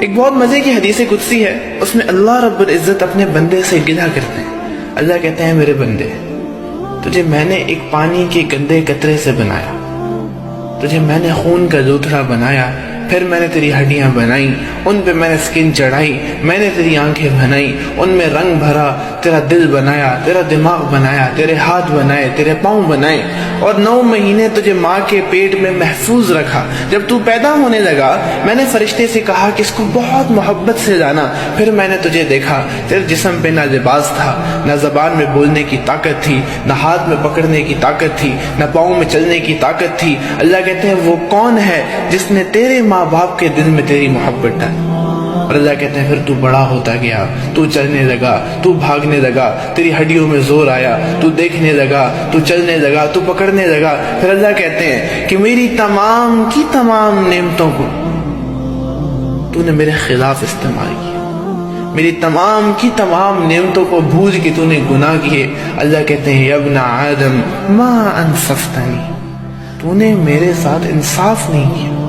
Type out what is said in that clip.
ایک بہت مزے کی حدیث قدسی ہے، اس میں اللہ رب العزت اپنے بندے سے گلہ کرتے ہیں۔ اللہ کہتے ہیں میرے بندے، تجھے میں نے ایک پانی کے گندے قطرے سے بنایا، تجھے میں نے خون کا لوتھڑا بنایا، پھر میں نے تیری ہڈیاں بنائی، ان پہ میں نے سکن چڑھائی، میں نے تیری آنکھیں بنائی، ان میں رنگ بھرا، تیرا دل بنایا، تیرا دماغ بنایا، تیرے ہاتھ بنائے، تیرے پاؤں بنائے، اور 9 مہینے تجھے ماں کے پیٹ میں محفوظ رکھا۔ جب تو پیدا ہونے لگا میں نے فرشتے سے کہا کہ اس کو بہت محبت سے لانا، پھر میں نے تجھے دیکھا، تیرے جسم پہ نہ لباس تھا، نہ زبان میں بولنے کی طاقت تھی، نہ ہاتھ میں پکڑنے کی طاقت تھی، نہ پاؤں میں چلنے کی طاقت تھی۔ اللہ کہتے ہیں وہ کون ہے جس نے تیرے ماں باپ کے دل میں تیری محبت ڈالی؟ اور اللہ کہتے ہیں پھر تو بڑا ہوتا گیا، تو چلنے لگا، تو بھاگنے لگا، تیری ہڈیوں میں زور آیا، تو دیکھنے لگا، تو چلنے لگا، تو پکڑنے لگا۔ پھر اللہ کہتے ہیں کہ میری تمام کی تمام نعمتوں کو تو نے میرے خلاف استعمال کیا، میری تمام کی تمام نعمتوں کو بھول کے تو نے گناہ کیے۔ اللہ کہتے ہیں یا ابن آدم ما انصفتنی، تو نے میرے ساتھ انصاف نہیں کیا،